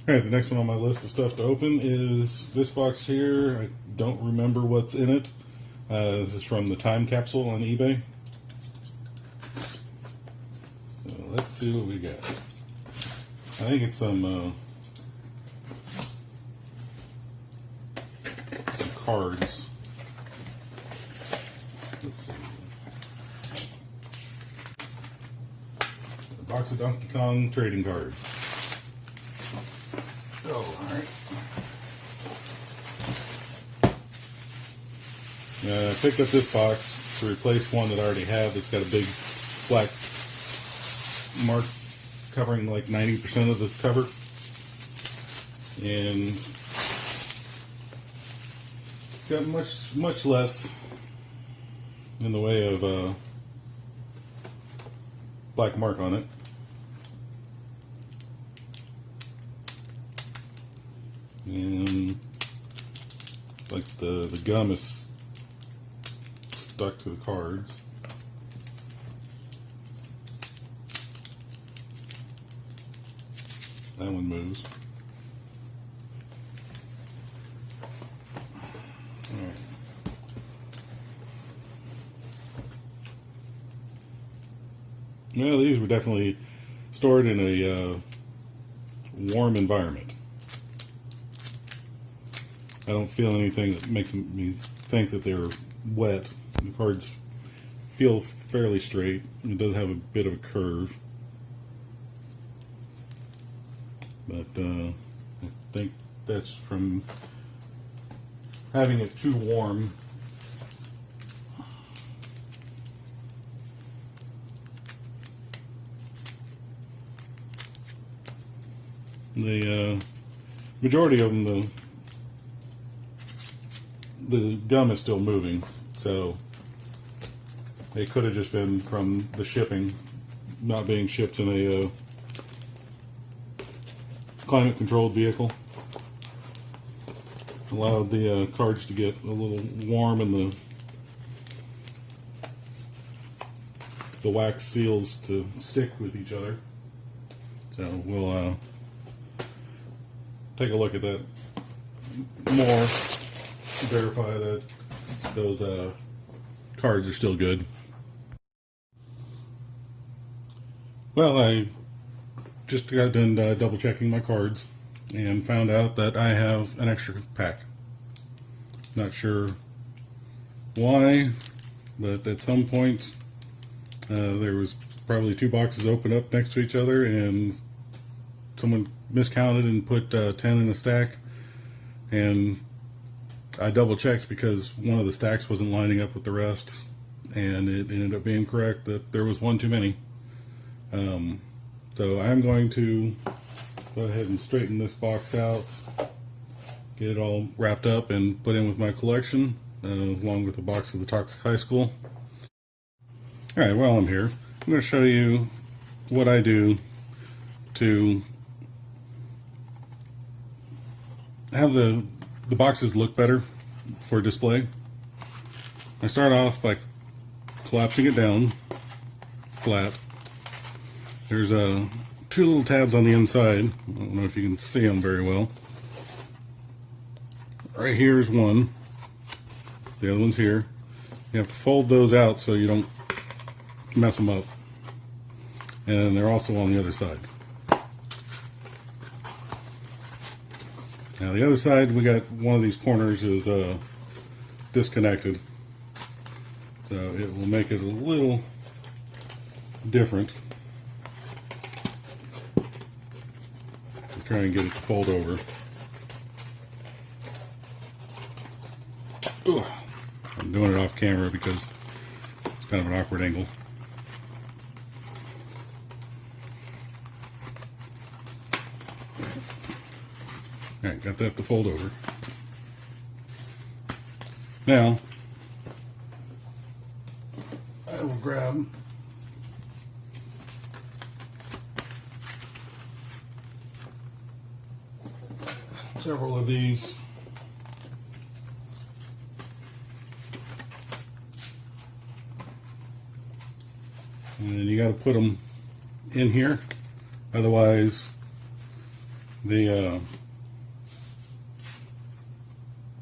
Alright, the next one on my list of stuff to open is this box here. I don't remember what's in it. This is from the time capsule on eBay. So let's see what we got. I think it's some cards. Let's see. A box of Donkey Kong trading cards. Oh, alright. I picked up this box to replace one that I already have. It's got a big black mark covering like 90% of the cover. And it's got much less in the way of black mark on it. And it's like the gum is stuck to the cards. That one moves. Alright. Well, these were definitely stored in a warm environment. I don't feel anything that makes me think that they're wet. The cards feel fairly straight. It does have a bit of a curve. But I think that's from having it too warm. The majority of them, the gum is still moving, so it could have just been from the shipping, not being shipped in a climate controlled vehicle. Allowed the cards to get a little warm and the wax seals to stick with each other. So we'll take a look at that more, verify that those cards are still good. Well, I just got done double checking my cards and found out that I have an extra pack. Not sure why, but at some point there was probably two boxes opened up next to each other and someone miscounted and put 10 in a stack, and I double checked because one of the stacks wasn't lining up with the rest, and it ended up being correct that there was one too many. So I'm going to go ahead and straighten this box out, get it all wrapped up and put in with my collection, along with a box of the Toxic High School. Alright, while I'm here, I'm going to show you what I do to have the boxes look better for display. I start off by collapsing it down flat. There's two little tabs on the inside. I don't know if you can see them very well. Right here is one. The other one's here. You have to fold those out so you don't mess them up. And they're also on the other side. Now the other side, we got one of these corners is disconnected, so it will make it a little different. I'll try and get it to fold over. Ugh. I'm doing it off camera because it's kind of an awkward angle. Alright, got that to fold over. Now, I will grab several of these. And you got to put them in here, otherwise The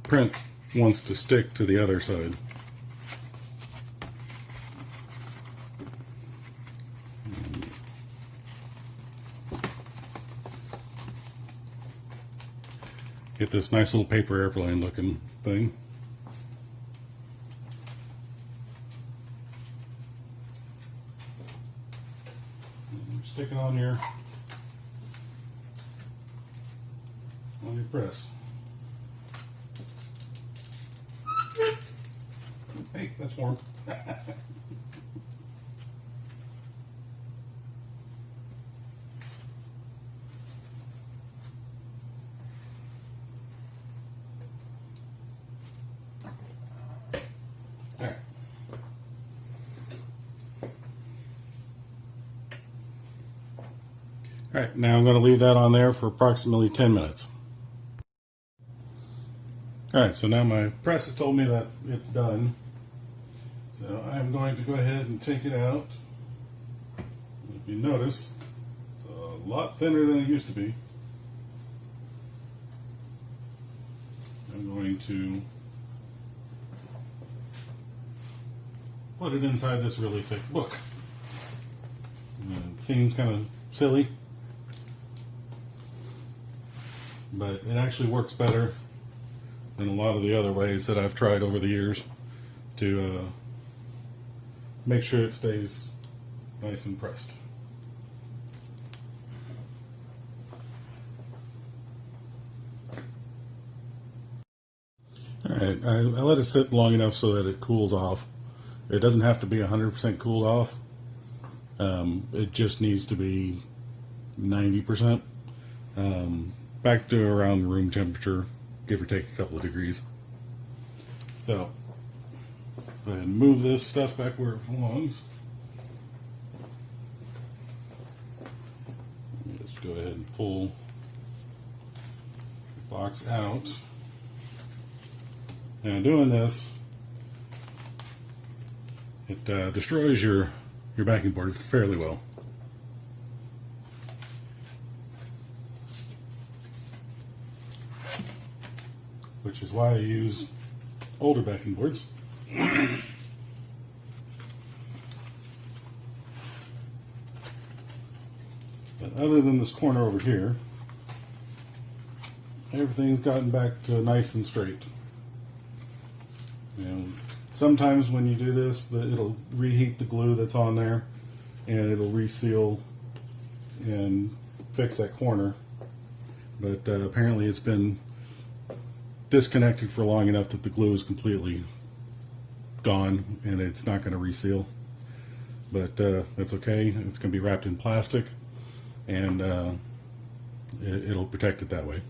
print wants to stick to the other side. Get this nice little paper airplane looking thing. Stick it on your press. Hey, that's warm. Alright, now I'm going to leave that on there for approximately 10 minutes. Alright, so now my press has told me that it's done. So I'm going to go ahead and take it out. If you notice, it's a lot thinner than it used to be. I'm going to put it inside this really thick book. It seems kind of silly, but it actually works better than a lot of the other ways that I've tried over the years to make sure it stays nice and pressed. Alright, I let it sit long enough so that it cools off. It doesn't have to be 100% cooled off. It just needs to be 90%. Back to around room temperature, give or take a couple of degrees. So, go ahead and move this stuff back where it belongs. Just go ahead and pull the box out. Now, doing this, it destroys your backing board fairly well. Which is why I use older backing boards. But other than this corner over here, everything's gotten back to nice and straight. You know, sometimes when you do this, it'll reheat the glue that's on there, and it'll reseal and fix that corner. But apparently it's been disconnected for long enough that the glue is completely gone and it's not going to reseal. But that's okay. It's going to be wrapped in plastic, and it'll protect it that way.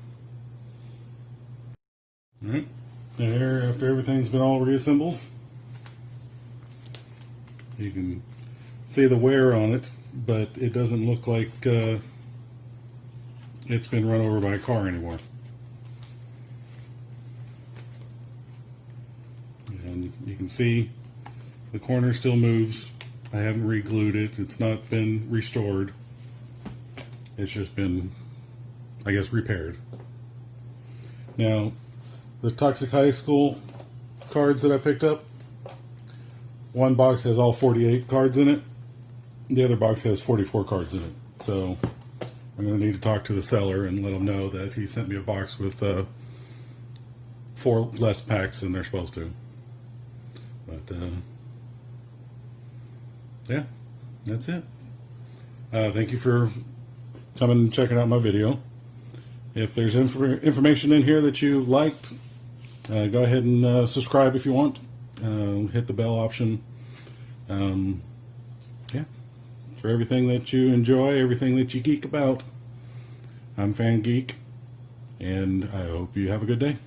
Alright, there, after everything's been all reassembled, you can see the wear on it, but it doesn't look like it's been run over by a car anymore. And you can see the corner still moves. I haven't re-glued it. It's not been restored. It's just been, I guess, repaired. Now, the Toxic High School cards that I picked up, one box has all 48 cards in it. The other box has 44 cards in it. So I'm going to need to talk to the seller and let him know that he sent me a box with 4 less packs than they're supposed to. But yeah, that's it. Thank you for coming and checking out my video. If there's information in here that you liked, go ahead and subscribe if you want. Hit the bell option. Yeah, for everything that you enjoy, everything that you geek about. I'm Fan Geek, and I hope you have a good day.